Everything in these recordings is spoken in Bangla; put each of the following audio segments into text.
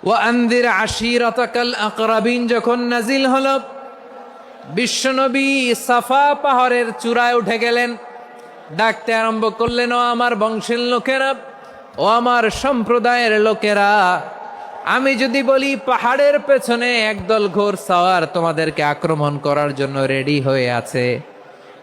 ওয়া আনদির আশিরাতাকাল আকরাবিন যখন নাজিল হলো, বিশ্বনবী সাফা পাহাড়ের চূড়ায় উঠে গেলেন, ডাকতে আরম্ভ করলেন, ও আমার বংশের লোকেরা, ও আমার সম্প্রদায়ের লোকেরা, আমি যদি বলি পাহাড়ের পেছনে একদল ঘোড়সাওয়ার তোমাদেরকে আক্রমণ করার জন্য রেডি হয়ে আছে,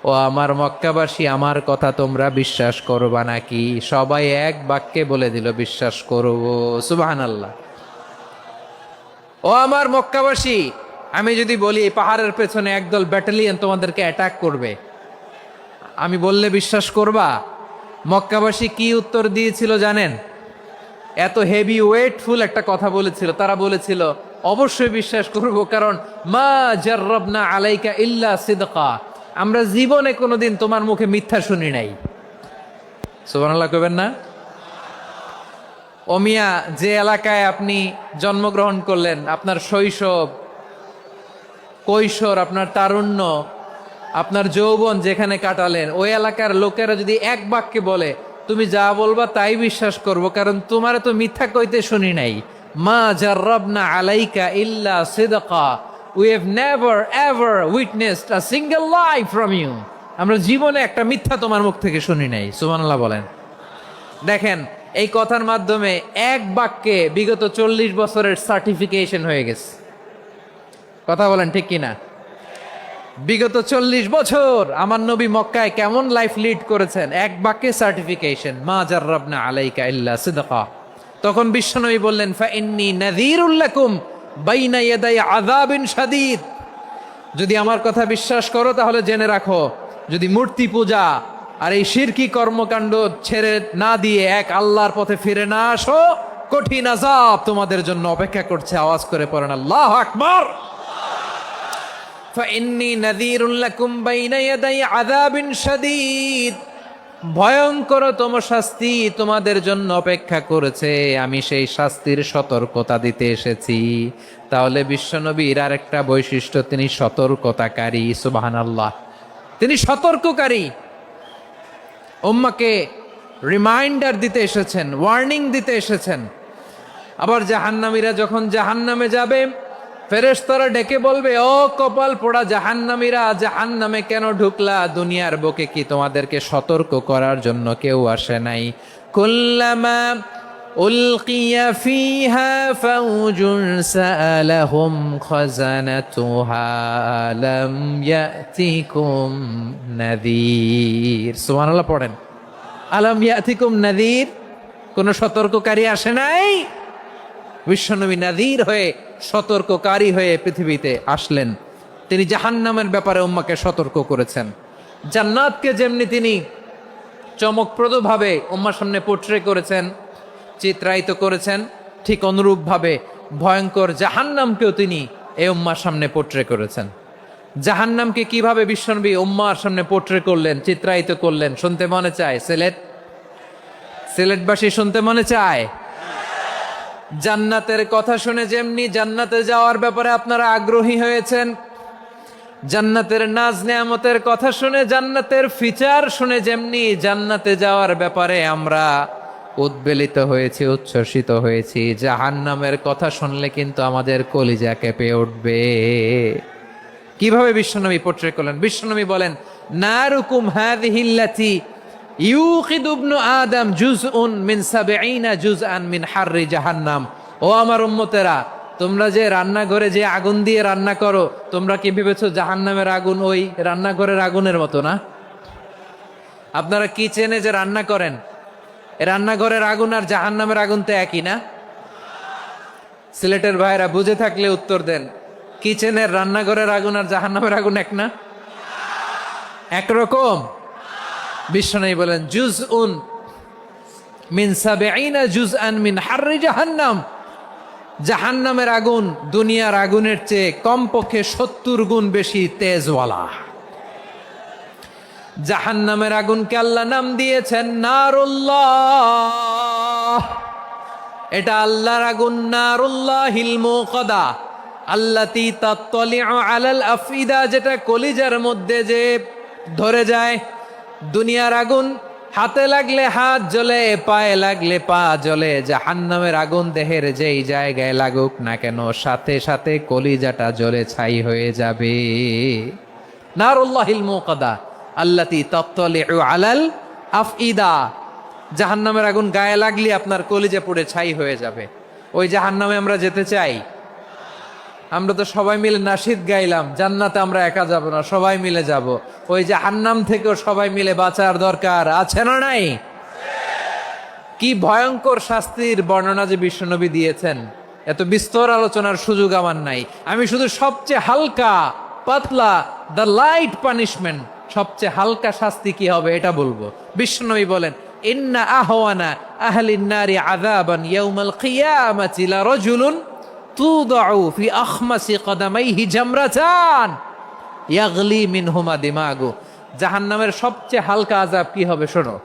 ও আমার মক্কাবাসী, আমার কথা তোমরা বিশ্বাস করবা নাকি? সবাই এক বাক্যে বলে দিল, বিশ্বাস করব। সুবহানাল্লাহ। ও আমার মক্কাবাসী, আমি যদি বলি পাহাড়ের পেছনে একদল ব্যাটালিয়ন তোমাদেরকে অ্যাটাক করবে, আমি বললে বিশ্বাস করবা? মক্কাবাসী কি উত্তর দিয়েছিল জানেন? এত হেভি ওয়েটফুল একটা কথা বলেছিল। তারা বলেছিল, অবশ্যই বিশ্বাস করব, কারণ মা জাররাবনা আলাইকা ইল্লা সিদকা, আমরা জীবনে কোনোদিন তোমার মুখে মিথ্যা শুনি নাই। সুবহানাল্লাহ কইবেন না? ও মিয়া, যে এলাকায় আপনি জন্মগ্রহণ করলেন, আপনার শৈশব, কৈশোর, আপনার তারুণ্য, আপনার যৌবন যেখানে কাটালেন, ওই এলাকার লোকেরা যদি এক বাক্যে বলে তুমি যা বলবা তাই বিশ্বাস করব, কারণ তোমার তো মিথ্যা কইতে শুনি নাই। মা জাররাবনা আলাইকা ইল্লা সিদকা, we have never ever witnessed a single lie from you, আমরা জীবনে একটা মিথ্যা তোমার মুখ থেকে শুনি নাই। সুবহানাল্লাহ বলেন। দেখেন, এই কথার মাধ্যমে এক বাক্যে বিগত 40 বছরের সার্টিফিকেশন হয়ে গেছে। কথা বলেন ঠিক কিনা? বিগত 40 বছর আমার নবী মক্কায় কেমন লাইফ লিড করেছেন, এক বাক্যে সার্টিফিকেশন, মা জাররাবনা আলাইকা ইল্লা সিদকা। তখন বিশ্বনবী বললেন, ফাইন্নী নাযীরুল লাকুম বাইনা ইয়াদাই আযাবিন শাদীদ, যদি আমার কথা বিশ্বাস করো তাহলে জেনে রাখো, যদি মূর্তি পূজা আর এই শিরকি কর্মকাণ্ড ছেড়ে না দিয়ে এক আল্লাহর পথে ফিরে না আসো, কঠিন আযাব তোমাদের জন্য অপেক্ষা করছে। আওয়াজ করে পড়েন আল্লাহু আকবার। ফাইন্নী নাযীরুল লাকুম বাইনা ইয়াদাই আযাবিন শাদীদ, ভয়ঙ্করতম শাস্তি তোমাদের জন্য অপেক্ষা করেছে, আমি সেই শাস্তির সতর্কতা দিতে এসেছি। তাহলে বিশ্বনবীর আরেকটা বৈশিষ্ট্য, তিনি সতর্কতাকারী। সুবহানাল্লাহ, তিনি সতর্ককারী। উম্মাকে রিমাইন্ডার দিতে এসেছেন, ওয়ার্নিং দিতে এসেছেন। আবার জাহান্নামীরা যখন জাহান্নামে যাবে, ফেরেশতারা ডেকে বলবে, ও কপাল পোড়া জাহান্নামীরা, জাহান্নামে কেন ঢুকলা? দুনিয়ার বুকে কি তোমাদেরকে সতর্ক করার জন্য কেউ আসে নাই? কুল্লামা উলকিয়া ফিহা ফাউজুন সাআলাহুম খাজানাতুহা আলাম ইয়াতিকুম নাযীর। সুবহানাল্লাহ পড়েন। আলাম ইয়াতিকুম নাযীর, কোন সতর্ককারী আসে নাই? বিশ্বনবী নাযীর হয়ে, সতর্ককারী হয়ে পৃথিবীতে আসলেন। তিনি জাহান্নামের ব্যাপারে উম্মাকে সতর্ক করেছেন। জান্নাতকে যেমনি তিনি চমকপ্রদভাবে উম্মার সামনে পোট্রে করেছেন, চিত্রায়িত করেছেন, ঠিক অনুরূপভাবে ভয়ঙ্কর জাহান্নামকেও তিনি এই উম্মার সামনে পোট্রে করেছেন। জাহান্নামকে কিভাবে বিশ্বনবী উম্মার সামনে পোট্রে করলেন, চিত্রায়িত করলেন, শুনতে মনে চায়? সিলেটবাসী শুনতে মনে চায়? জান্নাতের কথা শুনে যেমনি জান্নাতে যাওয়ার ব্যাপারে আপনারা আগ্রহী হয়েছেন, জান্নাতের নাজ নেয়ামতের কথা শুনে, জান্নাতের ফিচার শুনে যেমনি জান্নাতে যাওয়ার ব্যাপারে আমরা উদ্বেলিত হয়েছি, উচ্ছ্বসিত হয়েছি, জাহান্নামের কথা শুনলে কিন্তু আমাদের কলিজা কেঁপে উঠবে। কিভাবে বিশ্বনবী পোট্রে করলেন? বিশ্বনবী বলেন, নারুকুম হাযিহিল্লাতী ইউকিদু ইবনু আদম জুজউন মিন ৭০ জুজআন মিন হাররি জাহান্নাম। ও আমার উম্মতেরা, তোমরা যে রান্নাঘরে যে আগুন দিয়ে রান্না করো, তোমরা কি ভেবেছো জাহান্নামের আগুন ওই রান্নাঘরের আগুনের মতো না? আপনারা কিচেনে যে রান্না করেন, রান্নাঘরের আগুন আর জাহান্নামের আগুন তো একই না? সিলেটের ভাইরা বুঝে থাকলে উত্তর দেন, কিচেনের রান্নাঘরের আগুন আর জাহান্নামের আগুন এক না? একরকম? বিশ্বনবী বলেন, জুজউন মিন ৭০ জুজআন মিন হাররি জাহান্নাম, জাহান্নামের আগুন দুনিয়ার আগুনের চেয়ে কমপক্ষে ৭০ গুণ বেশি তেজওয়ালা। জাহান্নামের আগুনকে আল্লাহ নাম দিয়েছেন নারুল্লাহ। এটা আল্লাহর আগুন, নারুল্লাহিল মুকাদা আল্লাতী তাত্তালিউ আলাল আফইদা, যেটা কলিজার মধ্যে যে ধরে যায়। দুনিয়ার আগুন হাতে লাগলে হাত জ্বলে, পায়ে লাগলে পা জ্বলে, জাহান্নামের আগুন দেহের যেই জায়গায় লাগুক না কেন সাথে সাথে কলিজাটা জ্বলে ছাই হয়ে যাবে। নারুল্লাহিল মুকাদা আল্লাতী তাত্তালিউ আলাল আফইদা, জাহান্নামের আগুন গায়ে লাগলে আপনার কলিজা পুড়ে ছাই হয়ে যাবে। ওই জাহান্নামে আমরা যেতে চাই? আমরা তো সবাই মিলে নাশিদ গাইলাম, জান্নাতে আমরা একা যাব না, সবাই মিলে যাব। ওই জাহান্নাম থেকেও সবাই মিলে বাঁচার দরকার আছে না নাই? কি ভয়ঙ্কর শাস্তির বর্ণনা যে বিশ্বনবী দিয়েছেন, এত বিস্তর আলোচনার সুযোগ আমার নাই। আমি শুধু সবচেয়ে হালকা পাতলা, দ্য লাইট পানিশমেন্ট, সবচেয়ে হালকা শাস্তি কি হবে এটা বলবো। বিশ্বনবী বলেন, ইন্না আহওয়ানা আহলিন নারি আযাবান ইয়াউমাল কিয়ামাতি লা রাজুলুন তুদাউ ফি আখমাসি কদামাইহি জামরাতান ইয়াগলি মিনহুমা দিমাগু। জাহান্নামের সবচেয়ে হালকা আযাব কি হবে শোনো।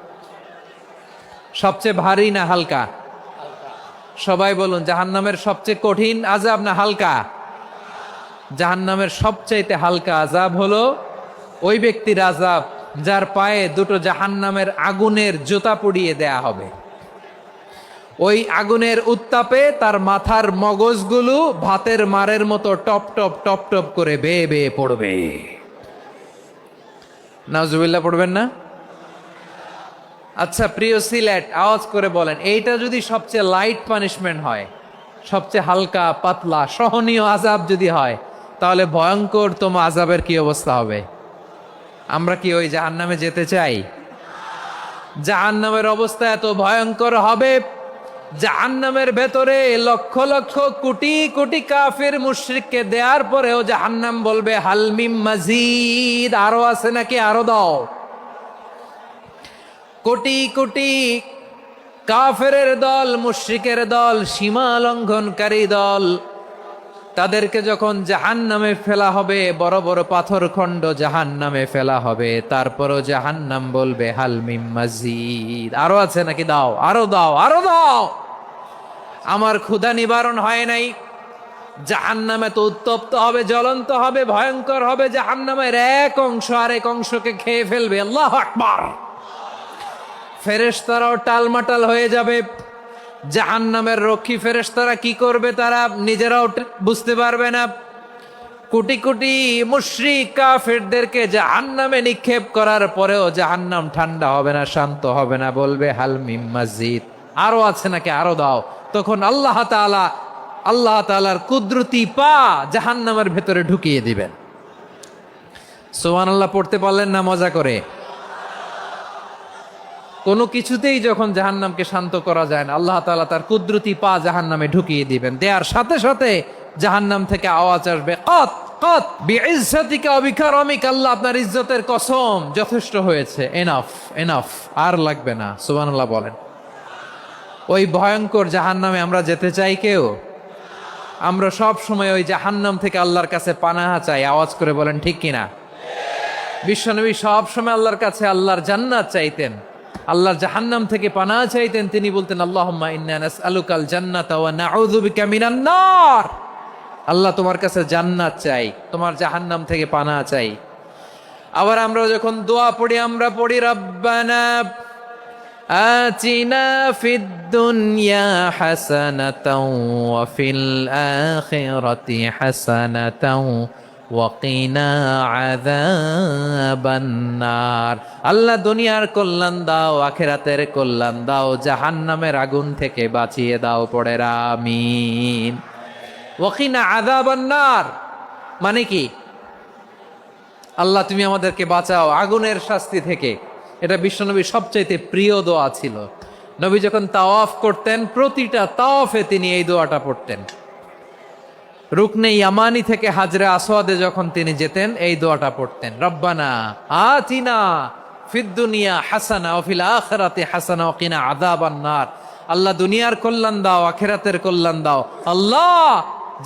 সবচেয়ে ভারী না হালকা? সবাই বলুন, জাহান্নামের সবচেয়ে কঠিন আযাব না হালকা? জাহান্নামের সবচাইতে হালকা আযাব হলো ওই ব্যক্তির আযাব যার পায়ে দুটো জাহান্নামের আগুনের জুতা পুড়িয়ে দেয়া হবে। ওই আগুনের উত্তাপে তার মাথার মগজগুলো ভাতের মারের মতো টপ টপ টপ টপ করে বেয়ে বেয়ে পড়বে। নাউজুবিল্লাহ পড়বেন না? আচ্ছা প্রিয় সিলেট, আওয়াজ করে বলেন, এইটা যদি সবচেয়ে লাইট পানিশমেন্ট হয়, সবচেয়ে হালকা পাতলা সহনীয় আযাব যদি হয়, তাহলে ভয়ঙ্কর তোমার আযাবের কি অবস্থা হবে? আমরা কি ওই জাহান্নামে যেতে চাই? জাহান্নামের অবস্থা এত ভয়ঙ্কর হবে, জাহান্নামের ভেতরে লক্ষ লক্ষ কোটি কোটি কাফির মুশরিককে দেওয়ার পরেও জাহান্নাম বলবে হাল মিম মাজিদ, আরো আছে নাকি, আরো দাও। কোটি কোটি কাফেরের দল, মুশরিকের দল, সীমা লঙ্ঘনকারী দল, তাদেরকে যখন জাহান্নামে ফেলা হবে, বড় বড় পাথর খণ্ড জাহান্নামে ফেলা হবে, তারপরও জাহান্নাম বলবে হাল মিম মাজিদ, আরো আছে নাকি, দাও, আরো দাও, আরো দাও। আমার ক্ষুধা নিবারণ হয় নাই। জাহান্নামে তো উত্তপ্ত হবে, জ্বলন্ত হবে, ভয়ঙ্কর হবে। জাহান্নামের এক অংশ আরেক অংশকে খেয়ে ফেলবে। আল্লাহু আকবার। ফেরেশতারাও টালমাটাল হয়ে যাবে। জাহান্নামের রক্ষী ফেরেশতারা কি করবে তারা নিজেরাও বুঝতে পারবে না। কোটি কোটি মুশরিক কাফেরদেরকে জাহান্নামে নিক্ষেপ করার পরেও জাহান্নাম ঠান্ডা হবে না, শান্ত হবে না, বলবে হাল মিম মাজিদ, আরো আছে নাকি, আরো দাও। তখন আল্লাহ তাআলার কুদরতি পা জাহান্নামের ভেতরে ঢুকিয়ে দিবেন। সুবহানাল্লাহ পড়তে পারলেন না মজা করে? কোনো কিছুতেই যখন জাহান্নামকে শান্ত করা যায় না, আল্লাহ তাআলা তার কুদরতি পা জাহান্নামে ঢুকিয়ে দিবেন। দেওয়ার সাথে সাথে জাহান্নাম থেকে আওয়াজ আসবে, কত কত বিইজ্জাতিকা ওয়া বিকারমিকা, আল্লাহ আপনার ইজ্জতের কসম, যথেষ্ট হয়েছে, এনাফ এনাফ, আর লাগবে না। সুবহানাল্লাহ বলেন। ওই ভয়ঙ্কর জাহান্নামে আমরা যেতে চাই কেউ? আমরা সব সময় ওই জাহান্নাম থেকে আল্লাহর কাছে পানাহা চাই। আওয়াজ করে বলেন ঠিক কিনা? বিশ্বনবী সব সময় আল্লাহর কাছে আল্লাহর জান্নাত চাইতেন, আল্লাহর জাহান্নাম থেকে পানাহা চাইতেন। তিনি বলতেন, আল্লাহুম্মা ইন্না নাসআলুকাল জান্নাতা ওয়া নাউযু বিকা মিনান নার। আল্লাহ তোমার কাছে জান্নাত চাই, তোমার জাহান্নাম থেকে পানাহা চাই। আবার আমরা যখন দোয়া পড়ি, আমরা পড়ি রব্বানা আতিনা ফিদ দুনিয়া হাসানাতাও ওয়া ফিল আখিরাতি হাসানাতাও ওয়া কিনা আযাবান নার। আল্লাহ দুনিয়ার কল্যাণ দাও, আখিরাতের কল্যাণ দাও, জাহান্নামের আগুন থেকে বাঁচিয়ে দাও। পড়ে আমিন। ওয়া কিনা আযাবান নার মানে কি? আল্লাহ তুমি আমাদেরকে বাঁচাও আগুনের শাস্তি থেকে। এটা বিশ্বনবীর সবচাইতে প্রিয় দোয়া ছিল। নবী যখন তাওয়াফ করতেন, প্রতিটা তাওয়াফে তিনি এই দোয়াটা পড়তেন। রুকনে ইয়ামানি থেকে হাজরে আসওয়াদে যখন তিনি যেতেন, এই দোয়াটা পড়তেন, রব্বানা আতিনা ফিদ দুনিয়া হাসানা ওয়া ফিল আখিরাতি হাসানা ওয়া কিনা আযাবান নার। আল্লাহ দুনিয়ার কল্যাণ দাও, আখিরাতের কল্যাণ দাও। আল্লাহ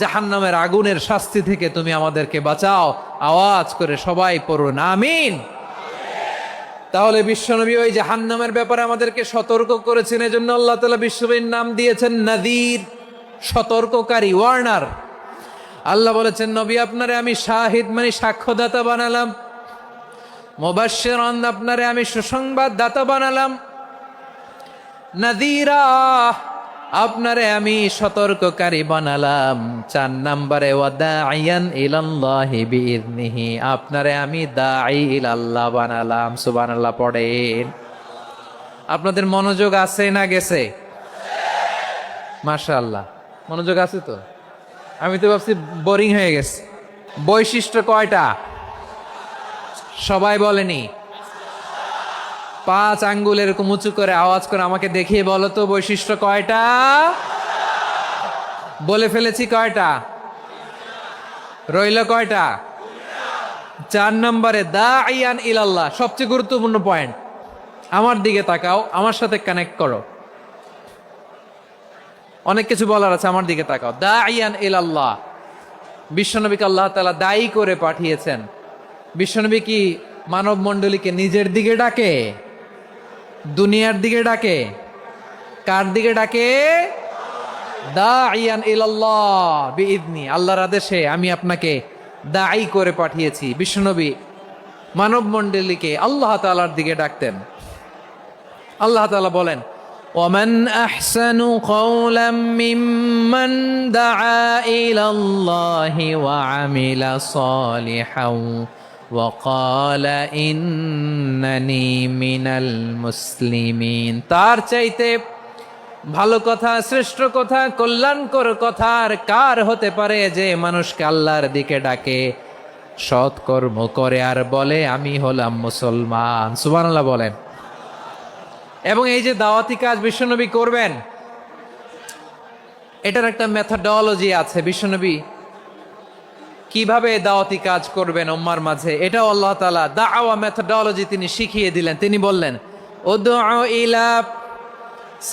জাহান্নামের আগুনের শাস্তি থেকে তুমি আমাদেরকে বাঁচাও। আওয়াজ করে সবাই পড়ুন আমিন। তাহলে বিশ্বনবী ওই জাহান্নামের ব্যাপারে আমাদেরকে সতর্ক করেছেন। এজন্য আল্লাহ তাআলা বিশ্বনবীর নাম দিয়েছেন নাযীর, সতর্ককারী, ওয়ার্নার। আল্লাহ বলেছেন, নবী আপনারে আমি শাহিদ মানে সাক্ষ্যদাতা বানালাম। মুবাশশিরান, আপনারে আমি সুসংবাদ দাতা বানালাম, নাযীরা, আপনারে আমি সতর্ককারী বানালাম। 4 নম্বরে ওয়া দাঈয়ান ইলাল্লাহি বিইذনিহি, আপনারে আমি দাঈ ইলাল্লাহ বানালাম। সুবহানাল্লাহ পড়েন। আপনাদের মনোযোগ আছে না গেছে? মাশাআল্লাহ, মনোযোগ আছে তো? আমি তো ভাবছি বোরিং হয়ে গেছে। বৈশিষ্ট্য কয়টা? সবাই বলেনি? 5 আঙ্গুল এরকম উঁচু করে আওয়াজ করে আমাকে দেখিয়ে বলো তো বৈশিষ্ট্য কয়টা? বলে ফেলেছি কয়টা? রইল কয়টা? 4 নম্বরে দাঈয়ান ইলাল্লাহ, সবচেয়ে গুরুত্বপূর্ণ পয়েন্ট। আমার দিকে তাকাও, আমার সাথে কানেক্ট করো। অনেক কিছু বলার আছে, আমার দিকে তাকাও। দাঈয়ান ইলাল্লাহ, বিশ্বনবীকে আল্লাহ তাআলা দায়ী করে পাঠিয়েছেন। বিশ্বনবী কি মানব মণ্ডলীকে নিজের দিকে ডাকে? দুনিয়ার দিকে ডাকে? কার দিকে ডাকে? দাঈয়ান ইলাল্লাহ বিইذনি, আল্লাহর আদেশে আমি আপনাকে দায়ী করে পাঠিয়েছি। বিশ্বনবী মানব মণ্ডলীকে আল্লাহ তাআলার দিকে ডাকতেন। আল্লাহ তাআলা বলেন, ومن أحسن قولا ممن دعا إلى الله وعمل صالحا وقال إنني من المسلمين। তার চাইতে ভালো কথা, শ্রেষ্ঠ কথা, কল্যাণকর কথা আর কার হতে পারে যে মানুষকে আল্লাহর দিকে ডাকে, সৎকর্ম করে আর বলে আমি হলাম মুসলমান। সুবহানাল্লাহ বলেন। এবং এই যে দাওয়াতি কাজ বিশ্বনবী করবেন, এটার একটা মেথডোলজি আছে। বিশ্বনবী কিভাবে দাওয়াতি কাজ করবেন উম্মার মাঝে, এটাও আল্লাহ তাআলা দাওয়া মেথডোলজি তিনি শিখিয়ে দিলেন। তিনি বললেন, উদউ ইলা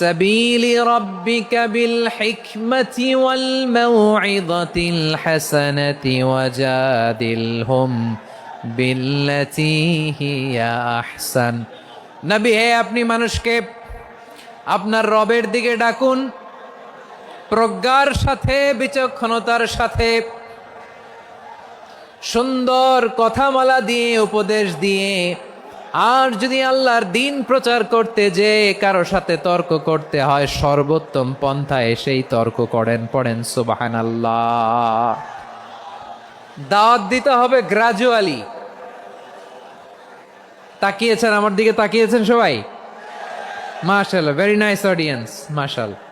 সাবিলি রাব্বিকা বিল হিকমাতি ওয়াল মাউইযাতিল হাসানাতি ওয়াজাদিলহুম বিল্লাতী হিয়া আহসান। নবী হে, আপনি মানুষকে আপনার রবের দিকে ডাকুন প্রজ্ঞার সাথে, বিচক্ষণতার সাথে, সুন্দর কথামালা দিয়ে, উপদেশ দিয়ে। আর যদি আল্লাহর দ্বীন প্রচার করতে যে কারো সাথে তর্ক করতে হয়, সর্বোত্তম পন্থায় সেই তর্ক করেন। পড়েন সুবহানাল্লাহ। দাওয়াত দিতে হবে গ্রাজুয়ালি। তাকিয়েছেন আমার দিকে? তাকিয়েছেন সবাই? মাশাআল্লাহ, ভেরি নাইস অডিয়েন্স, মাশাআল্লাহ।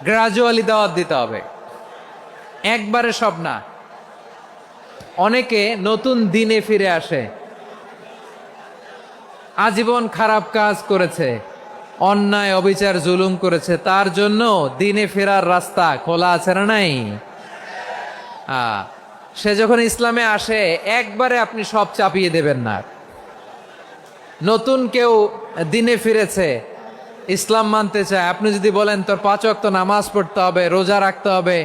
গ্রাজুয়ালি দাওয়াত দিতে হবে, একবারে সব না। অনেকে নতুন দিনে ফিরে আসে, আজীবন খারাপ কাজ করেছে, অন্যায় অবিচার জুলুম করেছে, তার জন্য দিনে ফেরার রাস্তা খোলা আছে না নাই? সে যখন ইসলামে আসে একবারে আপনি সব চাপিয়ে দেবেন না। নতুন কেউ দিনে ফিরেছে, ইসলাম মানতে চায়, আপনি যদি বলেন তোর 5 ওয়াক্ত নামাজ পড়তে হবে, রোজা রাখতে হবে,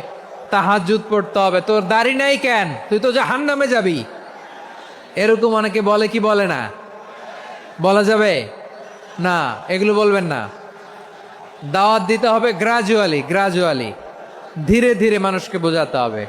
তাহাজ্জুদ পড়তে হবে, তোর দাড়ি নাই কেন, তুই তো জাহান্নামে যাবি, এরকম অনেকে বলে কি বলে না? বলা যাবে না, এগুলো বলবেন না। দাওয়াত দিতে হবে গ্রাজুয়ালি, ধীরে ধীরে মানুষকে বোঝাতে হবে।